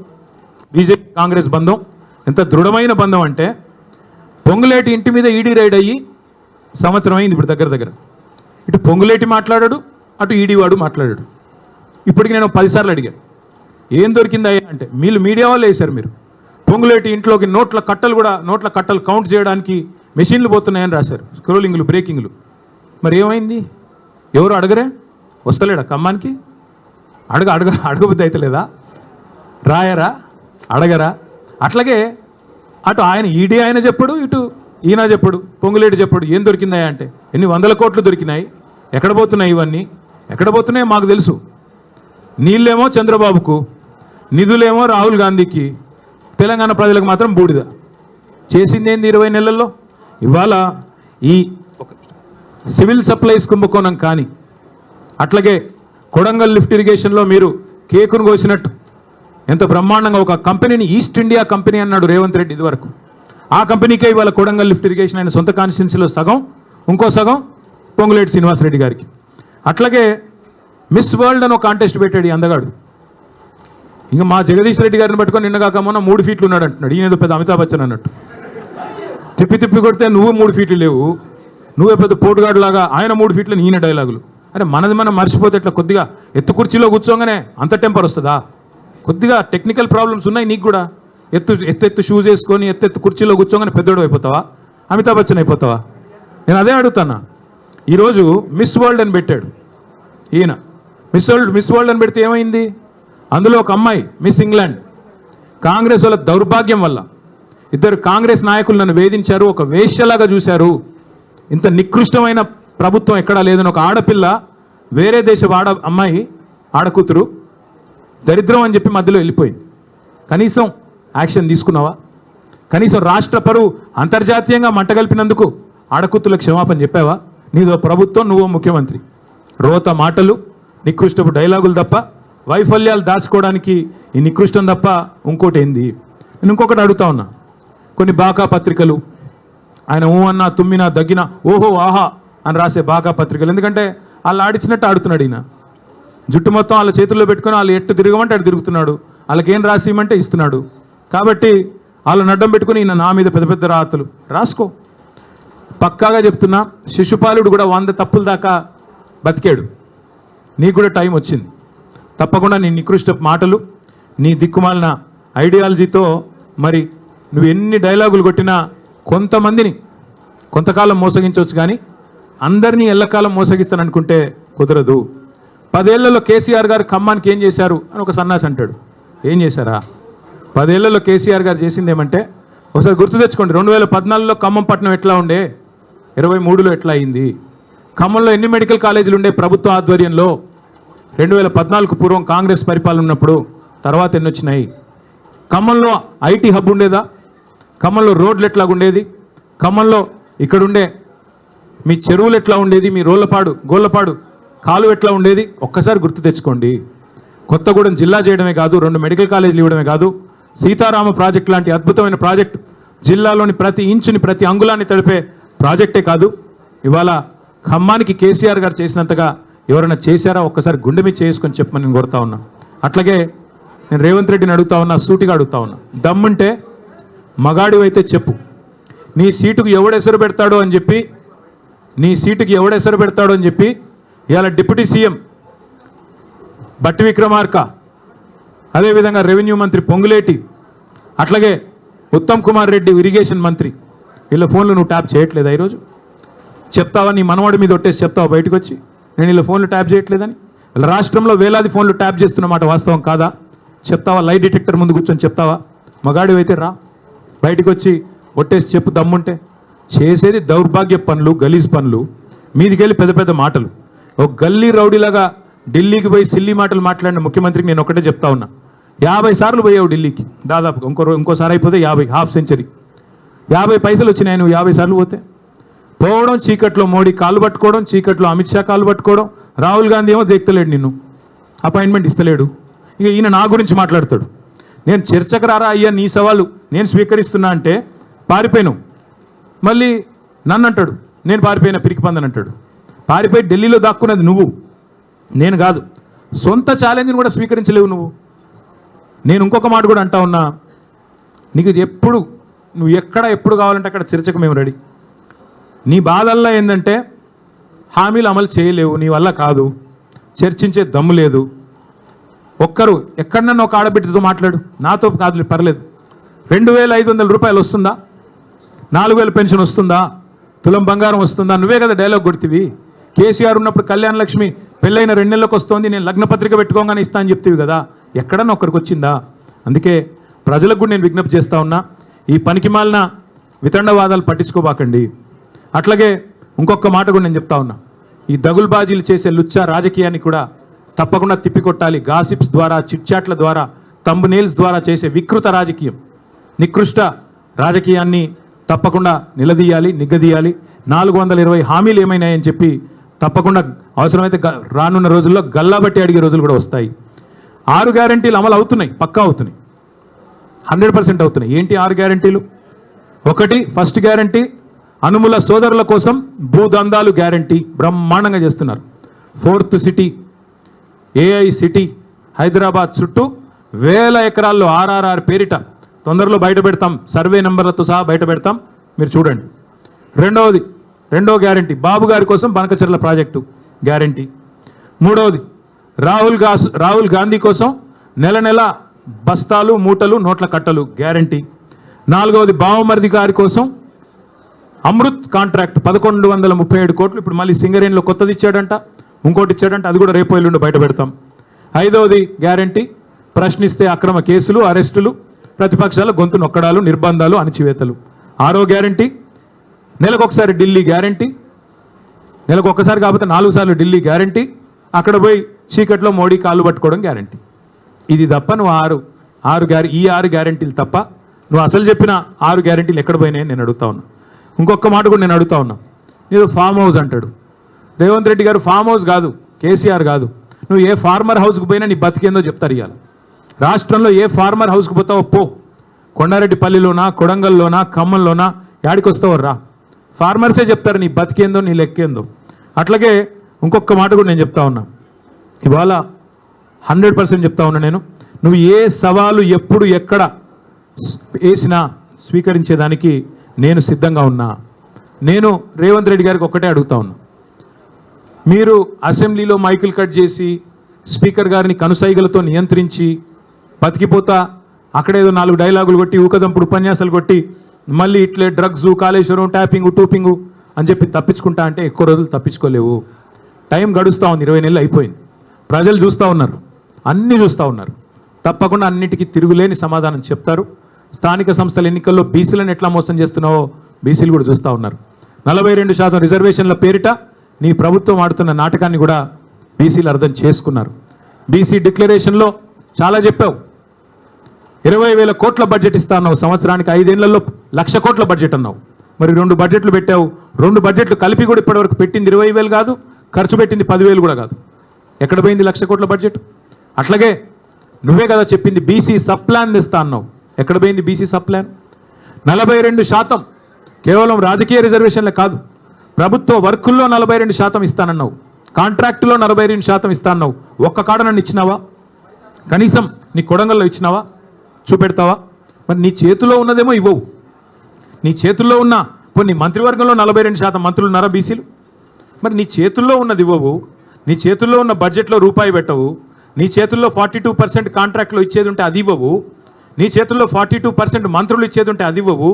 బీజేపీ కాంగ్రెస్ బంధం ఎంత దృఢమైన బంధం అంటే పొంగులేటి ఇంటి మీద ఈడీ రైడ్ అయ్యి సంవత్సరం అయింది ఇప్పుడు దగ్గర. ఇటు పొంగులేటి మాట్లాడాడు, అటు ఈడీ వాడు మాట్లాడాడు. ఇప్పటికి నేను 10 సార్లు అడిగాను, ఏం దొరికిందయ్యా అంటే వీళ్ళు మీడియా వాళ్ళు వేశారు. మీరు పొంగులేటి ఇంట్లోకి నోట్ల కట్టలు కౌంట్ చేయడానికి మెషిన్లు పోతున్నాయని రాశారు, స్క్రోలింగ్లు, బ్రేకింగ్లు. మరి ఏమైంది? ఎవరు అడగరే? వస్తలేడా ఖమ్మానికి? అడగబుద్ధి అయితే లేదా? రాయరా? అడగరా? అట్లాగే అటు ఆయన ఈడీ ఆయన చెప్పడు, ఇటు ఈయన చెప్పడు, పొంగులేటి చెప్పడు. ఏం దొరికిందా అంటే ఎన్ని 100 కోట్లు దొరికినాయి, ఎక్కడ పోతున్నాయి ఇవన్నీ, ఎక్కడ పోతున్నాయో మాకు తెలుసు. నీళ్ళేమో చంద్రబాబుకు, నిధులేమో రాహుల్ గాంధీకి, తెలంగాణ ప్రజలకు మాత్రం బూడిద. చేసింది ఏంది 20 నెలల్లో? ఇవాళ ఈ సివిల్ సప్లైస్ కుంభకోణం కానీ, అట్లాగే కొడంగల్ లిఫ్ట్ ఇరిగేషన్లో మీరు కేకును కోసినట్టు ఎంత బ్రహ్మాండంగా ఒక కంపెనీని ఈస్ట్ ఇండియా కంపెనీ అన్నాడు రేవంత్ రెడ్డి ఇదివరకు. ఆ కంపెనీకే ఇవాళ కొడంగల్ లిఫ్ట్ ఇరిగేషన్ ఆయన సొంత కాన్స్టిట్యున్సీలో సగం, ఇంకో సగం పొంగులేటి శ్రీనివాసరెడ్డి గారికి. అట్లాగే మిస్ వరల్డ్ అని ఒక కాంటెస్ట్ పెట్టాడు ఈ అందగాడు. ఇంకా మా జగదీష్ రెడ్డి గారిని పట్టుకొని నిన్నగాక మొన్న 3 ఫీట్లు ఉన్నాడు అంటున్నాడు. ఈయన పెద్ద అమితాబ్ బచ్చన్ అన్నట్టు. తిప్పి కొడితే నువ్వు 3 ఫీట్లు లేవు, నువ్వే పెద్ద పోటుగాడు లాగా ఆయన 3 ఫీట్లు, ఈయన డైలాగులు. అరే మనది మనం మర్చిపోతే ఎట్లా? కొద్దిగా ఎత్తు కుర్చీలో కూర్చోగానే అంత టెంపర్ వస్తుందా? కొద్దిగా టెక్నికల్ ప్రాబ్లమ్స్ ఉన్నాయి నీకు కూడా. ఎత్తు షూస్ వేసుకొని ఎత్తు కుర్చీలో కూర్చోగానే పెద్దోడు అయిపోతావా? అమితాబ్ బచ్చన్ అయిపోతావా? నేను అదే అడుగుతానా. ఈరోజు మిస్ వరల్డ్ అని పెట్టాడు ఈయన. మిస్ వరల్డ్ అని పెడితే ఏమైంది? అందులో ఒక అమ్మాయి మిస్ ఇంగ్లాండ్. కాంగ్రెస్ వాళ్ళ దౌర్భాగ్యం వల్ల 2 కాంగ్రెస్ నాయకులు నన్ను వేధించారు, ఒక వేశ్యలాగా చూశారు. ఇంత నికృష్టమైన ప్రభుత్వం ఎక్కడా లేదని ఒక ఆడపిల్ల, వేరే దేశపు అమ్మాయి, ఆడకూతురు దరిద్రం అని చెప్పి మధ్యలో వెళ్ళిపోయింది. కనీసం యాక్షన్ తీసుకున్నావా? కనీసం రాష్ట్ర పరువు అంతర్జాతీయంగా మంటగలిపినందుకు ఆడకూతులకు క్షమాపణ చెప్పావా? నీదో ప్రభుత్వం, నువ్వో ముఖ్యమంత్రి. రోత మాటలు, నికృష్టపు డైలాగులు తప్ప, వైఫల్యాలు దాచుకోవడానికి ఈ నికృష్టం తప్ప ఇంకోటి ఏంది? నేను ఇంకొకటి అడుగుతా ఉన్నా. కొన్ని బాకా పత్రికలు, ఆయన ఊ అన్నా తుమ్మినా దగ్గినా ఓహో ఆహా అని రాసే బాకా పత్రికలు, ఎందుకంటే వాళ్ళు ఆడిచ్చినట్టు ఆడుతున్నాడు ఈయన. జుట్టు మొత్తం వాళ్ళ చేతుల్లో పెట్టుకొని వాళ్ళు ఎట్టు తిరగమంటే అటు తిరుగుతున్నాడు, వాళ్ళకేం రాసి ఇవ్వమంటే ఇస్తున్నాడు. కాబట్టి వాళ్ళని అడ్డం పెట్టుకుని ఈయన నా మీద పెద్ద పెద్ద రాతలు రాసుకో. పక్కాగా చెప్తున్నా, శిశుపాలుడు కూడా 100 తప్పుల దాకా బతికాడు. నీకు కూడా టైం వచ్చింది. తప్పకుండా నీ నికృష్ట మాటలు, నీ దిక్కుమాలిన ఐడియాలజీతో మరి నువ్వు ఎన్ని డైలాగులు కొట్టినా కొంతమందిని కొంతకాలం మోసగించవచ్చు, కానీ అందరినీ ఎల్లకాలం మోసగిస్తాననుకుంటే కుదరదు. 10 ఏళ్లలో కేసీఆర్ గారు ఖమ్మానికి ఏం చేశారు అని ఒక సన్నాసి అంటాడు. ఏం చేశారా? 10 ఏళ్లలో కేసీఆర్ గారు చేసింది ఏమంటే, ఒకసారి గుర్తు తెచ్చుకోండి. 2014లో ఖమ్మం పట్టణం ఎట్లా ఉండే, 23లో ఎట్లా అయింది? ఖమ్మంలో ఎన్ని మెడికల్ కాలేజీలు ఉండే ప్రభుత్వ ఆధ్వర్యంలో 2014కు పూర్వం కాంగ్రెస్ పరిపాలన ఉన్నప్పుడు? తర్వాత ఎన్ని వచ్చినాయి? ఖమ్మంలో ఐటీ హబ్ ఉండేదా? ఖమ్మంలో రోడ్లు ఎట్లా ఉండేది? ఖమ్మంలో ఇక్కడుండే మీ చెరువులు ఎట్లా ఉండేది? మీ గోళ్ళపాడు కాలు ఎట్లా ఉండేది? ఒక్కసారి గుర్తు తెచ్చుకోండి. కొత్తగూడెం జిల్లా చేయడమే కాదు, 2 మెడికల్ కాలేజీలు ఇవ్వడమే కాదు, సీతారామ ప్రాజెక్ట్ లాంటి అద్భుతమైన ప్రాజెక్టు, జిల్లాలోని ప్రతి ఇంచుని ప్రతి అంగుళాన్ని తడిపే ప్రాజెక్టే కాదు. ఇవాళ ఖమ్మానికి కేసీఆర్ గారు చేసినంతగా ఎవరైనా చేశారా? ఒక్కసారి గుండె మీద చేసుకొని చెప్పమని నేను కోరుతా ఉన్నా. అట్లాగే నేను రేవంత్ రెడ్డిని అడుగుతా ఉన్నా, సూటిగా అడుగుతా ఉన్నా. దమ్ముంటే మగాడు అయితే చెప్పు, నీ సీటుకు ఎవడెసరు పెడతాడో అని చెప్పి ఇవాళ డిప్యూటీ సీఎం బట్టి విక్రమార్క, అదేవిధంగా రెవెన్యూ మంత్రి పొంగులేటి, అట్లాగే ఉత్తమ్ కుమార్ రెడ్డి ఇరిగేషన్ మంత్రి, వీళ్ళ ఫోన్లు నువ్వు ట్యాప్ చేయట్లేదా? ఈరోజు చెప్తావా? నీ మనవాడి మీద ఒట్టేసి చెప్తావా బయటకు వచ్చి, నేను వీళ్ళ ఫోన్లు ట్యాప్ చేయట్లేదని? రాష్ట్రంలో వేలాది ఫోన్లు ట్యాప్ చేస్తున్నమాట వాస్తవం కాదా? చెప్తావా? లై డిటెక్టర్ ముందు కూర్చొని చెప్తావా? మగాడు అయితే రా, బయటకు వచ్చి ఒట్టేసి చెప్పు దమ్ముంటే. చేసేది దౌర్భాగ్య పనులు, గలీజ్ పనులు, మీదికెళ్ళి పెద్ద పెద్ద మాటలు. ఒక గల్లీ రౌడీలాగా ఢిల్లీకి పోయి సిల్లీ మాటలు మాట్లాడిన ముఖ్యమంత్రికి నేను ఒకటే చెప్తా ఉన్నా. 50 సార్లు పోయావు ఢిల్లీకి దాదాపుగా, ఇంకోసారి అయిపోతే 50, హాఫ్ సెంచరీ. 50 పైసలు వచ్చినాయి నువ్వు 50 సార్లు పోతే. పోవడం, చీకట్లో మోడీ కాళ్ళు పట్టుకోవడం, చీకట్లో అమిత్ షా కాళ్ళు పట్టుకోవడం, రాహుల్ గాంధీ ఏమో దేక్తలేడు, నిన్ను అపాయింట్మెంట్ ఇస్తలేడు. ఇక ఈయన నా గురించి మాట్లాడతాడు. నేను చర్చకు రారా అయ్యా, నీ సవాలు నేను స్వీకరిస్తున్నా అంటే పారిపోయాను. మళ్ళీ నన్ను అంటాడు నేను పారిపోయిన పిరికి పందని అంటాడు. పారిపోయి ఢిల్లీలో దాక్కున్నది నువ్వు, నేను కాదు. సొంత ఛాలెంజ్ని కూడా స్వీకరించలేవు నువ్వు. నేను ఇంకొక మాట కూడా అంటా ఉన్నా, నీకు ఎప్పుడు నువ్వు ఎప్పుడు కావాలంటే అక్కడ చర్చకు మేము రెడీ. నీ బాధల్లో ఏంటంటే హామీలు అమలు చేయలేవు, నీ వల్ల కాదు, చర్చించే దమ్ము లేదు. ఒక్కరు ఎక్కడన్నా ఒక ఆడబిడ్డతో మాట్లాడు, నాతో కాదు పర్లేదు. 2500 రూపాయలు వస్తుందా? 4000 పెన్షన్ వస్తుందా? తులం బంగారం వస్తుందా? నువ్వే కదా డైలాగ్ కొడుతీవి. కేసీఆర్ ఉన్నప్పుడు కళ్యాణ లక్ష్మి పెళ్ళైన 2 నెలలకు వస్తుంది, నేను లగ్నపత్రిక పెట్టుకోగానే ఇస్తా అని చెప్తీవి కదా, ఎక్కడన్నా ఒక్కరికి వచ్చిందా? అందుకే ప్రజలకు కూడా నేను విజ్ఞప్తి చేస్తా ఉన్నా, ఈ పనికిమాలిన వితండవాదాలు పట్టించుకోబాకండి. అట్లాగే ఇంకొక మాట కూడా నేను చెప్తా ఉన్నా, ఈ దగుల్బాజీలు చేసే లుచ్చా రాజకీయాన్ని కూడా తప్పకుండా తిప్పికొట్టాలి. గాసిప్స్ ద్వారా, చిట్చాట్ల ద్వారా, తంబునేల్స్ ద్వారా చేసే వికృత రాజకీయం, నికృష్ట రాజకీయాన్ని తప్పకుండా నిలదీయాలి, నిగ్గదీయాలి. 420 హామీలు ఏమైనాయని చెప్పి తప్పకుండా అవసరమైతే రానున్న రోజుల్లో గల్లాబట్టి అడిగే రోజులు కూడా వస్తాయి. 6 గ్యారంటీలు అమలు అవుతున్నాయి, పక్కా అవుతున్నాయి, 100% అవుతున్నాయి. ఏంటి 6 గ్యారంటీలు? ఒకటి, ఫస్ట్ గ్యారంటీ అనుముల సోదరుల కోసం భూదందాలు గ్యారంటీ బ్రహ్మాండంగా చేస్తున్నారు. 4th city, AI city Hyderabad చుట్టూ 1000 ఎకరాల్లో RRR పేరిట తొందరలో బయట పెడతాం, సర్వే నెంబర్లతో సహా బయట పెడతాం, మీరు చూడండి. రెండో గ్యారంటీ బాబు గారి కోసం బనకచెర్ల ప్రాజెక్టు గ్యారంటీ. మూడవది రాహుల్ గాంధీ కోసం నెల బస్తాలు మూటలు నోట్ల కట్టలు గ్యారంటీ. 4వది బావమరిది గారి కోసం అమృత్ కాంట్రాక్ట్ 1137 కోట్లు, ఇప్పుడు మళ్ళీ సింగరేణిలో కొత్తది ఇచ్చాడంట, ఇంకోటి ఇచ్చాడంట, అది కూడా రేపు ఎల్లుండి బయట పెడతాం. 5వది గ్యారంటీ ప్రశ్నిస్తే అక్రమ కేసులు, అరెస్టులు, ప్రతిపక్షాల గొంతు నొక్కడాలు, నిర్బంధాలు, అణచివేతలు. 6వ గ్యారంటీ నెలకొకసారి ఢిల్లీ గ్యారంటీ, నెలకొకసారి కాకపోతే 4 సార్లు ఢిల్లీ గ్యారంటీ, అక్కడ పోయి చీకట్లో మోడీ కాళ్ళు పట్టుకోవడం గ్యారంటీ. ఇది తప్ప నువ్వు ఈ 6 గ్యారంటీలు తప్ప నువ్వు అసలు చెప్పిన 6 గ్యారంటీలు ఎక్కడ పోయినాయని నేను అడుగుతా ఉన్నా. ఇంకొక మాట కూడా నేను అడుగుతా ఉన్నా, నేను ఫామ్ హౌస్ అంటాడు రేవంత్ రెడ్డి గారు. ఫామ్ హౌస్ కాదు, కేసీఆర్ కాదు, నువ్వు ఏ ఫార్మర్ హౌస్కి పోయినా నీ బతికేందో చెప్తారు. ఇవాళ రాష్ట్రంలో ఏ ఫార్మర్ హౌస్కి పోతావో పో, కొండారెడ్డిపల్లిలోనా, కొడంగల్లోనా, ఖమ్మంలోనా, యాడికి వస్తావో రా, ఫార్మర్సే చెప్తారు నీ బతికేందో, నీ లెక్కేందో. అట్లాగే ఇంకొక మాట కూడా నేను చెప్తా ఉన్నా, ఇవాళ 100% చెప్తా ఉన్నా, నువ్వు ఏ సవాలు ఎప్పుడు ఎక్కడ వేసినా స్వీకరించేదానికి నేను సిద్ధంగా ఉన్నా. నేను రేవంత్ రెడ్డి గారికి ఒక్కటే అడుగుతా ఉన్నా, మీరు అసెంబ్లీలో మైకులు కట్ చేసి స్పీకర్ గారిని కనుసైగలతో నియంత్రించి బతికిపోతా అక్కడేదో 4 డైలాగులు కొట్టి ఊకదంపుడు ఉపన్యాసాలు కొట్టి మళ్ళీ ఇట్లే డ్రగ్స్, కాళేశ్వరం, ట్యాపింగు, టూపింగు అని చెప్పి తప్పించుకుంటా అంటే ఎక్కువ రోజులు తప్పించుకోలేవు. టైం గడుస్తూ ఉంది, 20 నెలలు అయిపోయింది. ప్రజలు చూస్తూ ఉన్నారు, అన్నీ చూస్తూ ఉన్నారు. తప్పకుండా అన్నిటికీ తిరుగులేని సమాధానం చెప్తారు. స్థానిక సంస్థల ఎన్నికల్లో బీసీలను ఎట్లా మోసం చేస్తున్నావో బీసీలు కూడా చూస్తూ ఉన్నారు. 42% రిజర్వేషన్ల పేరిట నీ ప్రభుత్వం ఆడుతున్న నాటకాన్ని కూడా బీసీలు అర్థం చేసుకున్నారు. బీసీ డిక్లరేషన్లో చాలా చెప్పావు, 20,000 కోట్ల బడ్జెట్ ఇస్తా అన్నావు, సంవత్సరానికి 5 ఏళ్లలో 1,00,000 కోట్ల బడ్జెట్ అన్నావు. మరి 2 బడ్జెట్లు పెట్టావు, 2 బడ్జెట్లు కలిపి కూడా ఇప్పటివరకు పెట్టింది 20,000 కాదు, ఖర్చు పెట్టింది 10,000 కూడా కాదు. ఎక్కడ పోయింది 1,00,000 కోట్ల బడ్జెట్? అట్లాగే నువ్వే కదా చెప్పింది బీసీ సబ్ ప్లాన్ తెస్తా అన్నావు, ఎక్కడ పోయింది బీసీ సబ్ ప్లాన్? 42% కేవలం రాజకీయ రిజర్వేషన్లే కాదు, ప్రభుత్వ వర్కుల్లో 42% ఇస్తానన్నావు, కాంట్రాక్టులో 42% ఇస్తానన్నావు. ఒక్క కాడ నన్ను ఇచ్చినావా? కనీసం నీ కొడంగల్లో ఇచ్చినావా? చూపెడతావా? మరి నీ చేతిలో ఉన్నదేమో ఇవ్వవు. నీ చేతుల్లో ఉన్న కొన్ని మంత్రివర్గంలో 42% మంత్రులు ఉన్నారా బీసీలు? మరి నీ చేతుల్లో ఉన్నది ఇవ్వవు, నీ చేతుల్లో ఉన్న బడ్జెట్లో రూపాయి పెట్టవు, నీ చేతుల్లో 42% కాంట్రాక్ట్లో ఇచ్చేది ఉంటే అది ఇవ్వవు, నీ చేతుల్లో 42% మంత్రులు ఇచ్చేది ఉంటే అది ఇవ్వవు,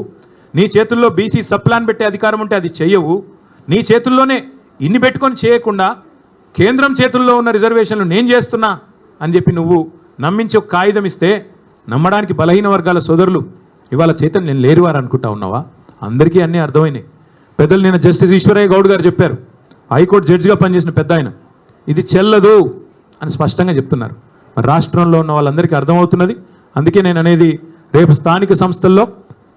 నీ చేతుల్లో బీసీ సబ్ ప్లాన్ పెట్టే అధికారం ఉంటే అది చెయ్యవు. నీ చేతుల్లోనే ఇన్ని పెట్టుకొని చేయకుండా కేంద్రం చేతుల్లో ఉన్న రిజర్వేషన్లు నేను చేస్తున్నా అని చెప్పి నువ్వు నమ్మించి ఒక కాగితం ఇస్తే నమ్మడానికి బలహీన వర్గాల సోదరులు ఇవాళ చైతన్యం లేరువారు అనుకుంటా ఉన్నావా? అందరికీ అన్నీ అర్థమైనాయి. పెద్దలు నేను జస్టిస్ ఈశ్వరయ్య గౌడ్ గారు చెప్పారు, హైకోర్టు జడ్జిగా పనిచేసిన పెద్ద ఆయన, ఇది చెల్లదు అని స్పష్టంగా చెప్తున్నారు. మరి రాష్ట్రంలో ఉన్న వాళ్ళందరికీ అర్థమవుతున్నది. అందుకే నేను అనేది రేపు స్థానిక సంస్థల్లో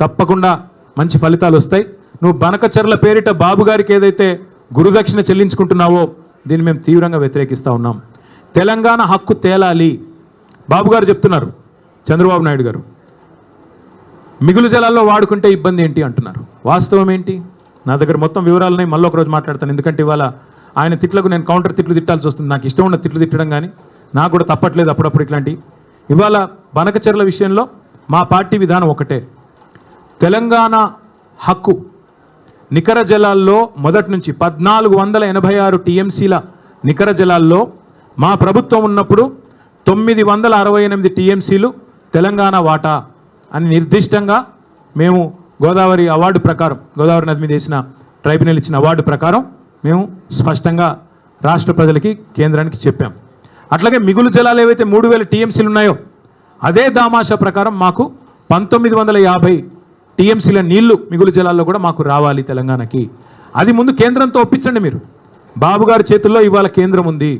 తప్పకుండా మంచి ఫలితాలు వస్తాయి. నువ్వు బనకచెర్ల పేరిట బాబు గారికి ఏదైతే గురుదక్షిణ చెల్లించుకుంటున్నావో దీన్ని మేము తీవ్రంగా వ్యతిరేకిస్తూ ఉన్నాం. తెలంగాణ హక్కు తేలాలి. బాబు గారు చెప్తున్నారు, చంద్రబాబు నాయుడు గారు మిగులు జలాల్లో వాడుకుంటే ఇబ్బంది ఏంటి అంటున్నారు. వాస్తవం ఏంటి? నా దగ్గర మొత్తం వివరాలున్నాయి, మళ్ళీ ఒకరోజు మాట్లాడతాను. ఎందుకంటే ఇవాళ ఆయన తిట్లకు నేను కౌంటర్ తిట్లు తిట్టాల్సి వస్తుంది. నాకు ఇష్టం ఉన్న తిట్లు తిట్టడం కానీ నాకు కూడా తప్పట్లేదు అప్పుడప్పుడు ఇట్లాంటివి. ఇవాళ బనకచెర్ల విషయంలో మా పార్టీ విధానం ఒకటే, తెలంగాణ హక్కు నికర జలాల్లో మొదటి నుంచి 1486 టీఎంసీల నికర జలాల్లో మా ప్రభుత్వం ఉన్నప్పుడు 968 టీఎంసీలు తెలంగాణ వాటా అని నిర్దిష్టంగా మేము గోదావరి అవార్డు ప్రకారం, గోదావరి నది మీద వేసిన ట్రైబ్యునల్ ఇచ్చిన అవార్డు ప్రకారం మేము స్పష్టంగా రాష్ట్ర ప్రజలకి, కేంద్రానికి చెప్పాం. అట్లాగే మిగులు జలాలు ఏవైతే 3000 టీఎంసీలు ఉన్నాయో అదే దామాషా ప్రకారం మాకు 1950 టీఎంసీల నీళ్లు మిగులు జలాల్లో కూడా మాకు రావాలి తెలంగాణకి. అది ముందు కేంద్రంతో ఒప్పించండి మీరు. బాబు గారి చేతుల్లో ఇవాళ కేంద్రం ఉంది.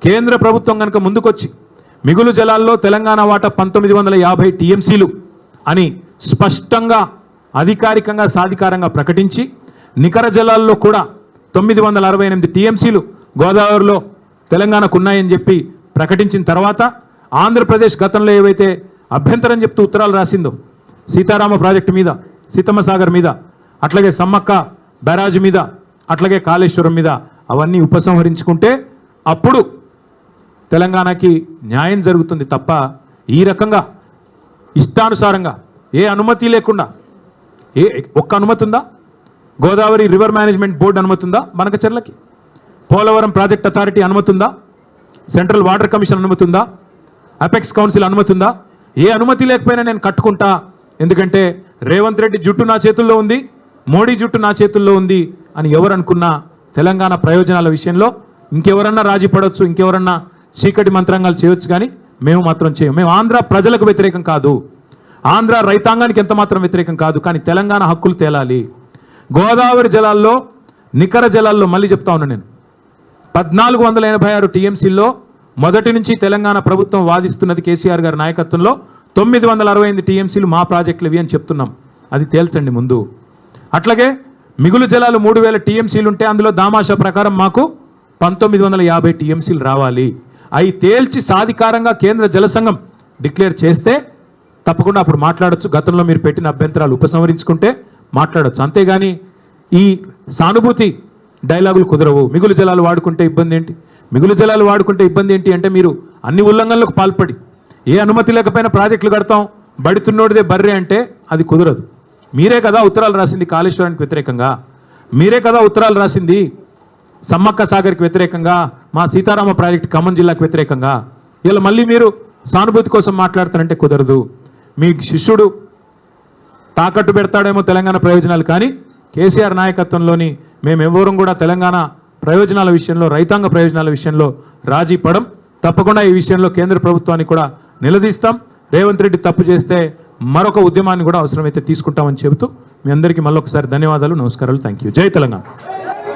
కేంద్ర ప్రభుత్వం కనుక ముందుకొచ్చి మిగులు జలాల్లో తెలంగాణ వాటా 1950 టీఎంసీలు అని స్పష్టంగా అధికారికంగా సాధికారంగా ప్రకటించి నికర జలాల్లో కూడా 968 టీఎంసీలు గోదావరిలో తెలంగాణకు ఉన్నాయని చెప్పి ప్రకటించిన తర్వాత ఆంధ్రప్రదేశ్ గతంలో ఏవైతే అభ్యంతరం చెప్తూ ఉత్తరాలు రాసిందో సీతారామ ప్రాజెక్టు మీద, సీతమ్మ సాగర్ మీద, అట్లాగే సమ్మక్క బ్యారాజ్ మీద, అట్లాగే కాళేశ్వరం మీద అవన్నీ ఉపసంహరించుకుంటే అప్పుడు తెలంగాణకి న్యాయం జరుగుతుంది తప్ప ఈ రకంగా ఇష్టానుసారంగా ఏ అనుమతి లేకుండా, ఒక్క అనుమతి ఉందా? గోదావరి రివర్ మేనేజ్మెంట్ బోర్డు అనుమతి ఉందా బనకచెర్లకి? పోలవరం ప్రాజెక్ట్ అథారిటీ అనుమతి ఉందా? సెంట్రల్ వాటర్ కమిషన్ అనుమతి ఉందా? అపెక్స్ కౌన్సిల్ అనుమతి ఉందా? ఏ అనుమతి లేకపోయినా నేను కట్టుకుంటా, ఎందుకంటే రేవంత్ రెడ్డి జుట్టు నా చేతుల్లో ఉంది, మోడీ జుట్టు నా చేతుల్లో ఉంది అని ఎవరు అనుకున్నా తెలంగాణ ప్రయోజనాల విషయంలో ఇంకెవరన్నా రాజీ పడవచ్చు, ఇంకెవరన్నా చీకటి మంత్రాంగాలు చేయొచ్చు, కానీ మేము మాత్రం చేయం. మేము ఆంధ్ర ప్రజలకు వ్యతిరేకం కాదు, ఆంధ్ర రైతాంగానికి ఎంత మాత్రం వ్యతిరేకం కాదు, కానీ తెలంగాణ హక్కులు తేలాలి. గోదావరి జలాల్లో, నికర జలాల్లో మళ్ళీ చెప్తా ఉన్నా నేను 1486 టీఎంసీల్లో మొదటి నుంచి తెలంగాణ ప్రభుత్వం వాదిస్తున్నది కేసీఆర్ గారి నాయకత్వంలో 968 టీఎంసీలు మా ప్రాజెక్టులు అని చెప్తున్నాం. అది తేల్చండి ముందు. అట్లాగే మిగులు జలాలు 3000 టీఎంసీలు ఉంటే అందులో దామాషా ప్రకారం మాకు 1950 టీఎంసీలు రావాలి. అవి తేల్చి సాధికారంగా కేంద్ర జల సంఘం డిక్లేర్ చేస్తే తప్పకుండా అప్పుడు మాట్లాడచ్చు. గతంలో మీరు పెట్టిన అభ్యంతరాలు ఉపసంహరించుకుంటే మాట్లాడచ్చు. అంతేగాని ఈ సానుభూతి డైలాగులు కుదరవు. మిగులు జలాలు వాడుకుంటే ఇబ్బంది ఏంటి, మిగులు జలాలు వాడుకుంటే ఇబ్బంది ఏంటి అంటే మీరు అన్ని ఉల్లంఘనలకు పాల్పడి ఏ అనుమతి లేకపోయినా ప్రాజెక్టులు కడతాం, బడితున్నోడిదే బర్రె అంటే అది కుదరదు. మీరే కదా ఉత్తరాలు రాసింది కాళేశ్వరానికి వ్యతిరేకంగా, మీరే కదా ఉత్తరాలు రాసింది సమ్మక్క సాగర్కి వ్యతిరేకంగా, మా సీతారామ ప్రాజెక్టు ఖమ్మం జిల్లాకు వ్యతిరేకంగా. ఇలా మళ్ళీ మీరు సానుభూతి కోసం మాట్లాడతారంటే కుదరదు. మీ శిష్యుడు తాకట్టు పెడతాడేమో తెలంగాణ ప్రయోజనాలు, కానీ కేసీఆర్ నాయకత్వంలోని మేమెవరూ కూడా తెలంగాణ ప్రయోజనాల విషయంలో, రైతాంగ ప్రయోజనాల విషయంలో రాజీ పడం. తప్పకుండా ఈ విషయంలో కేంద్ర ప్రభుత్వాన్ని కూడా నిలదీస్తాం. రేవంత్ రెడ్డి తప్పు చేస్తే మరొక ఉద్యమాన్ని కూడా అవసరమైతే తీసుకుంటామని చెబుతూ మీ అందరికీ మళ్ళొకసారి ధన్యవాదాలు, నమస్కారాలు. Thank you. జై తెలంగాణ.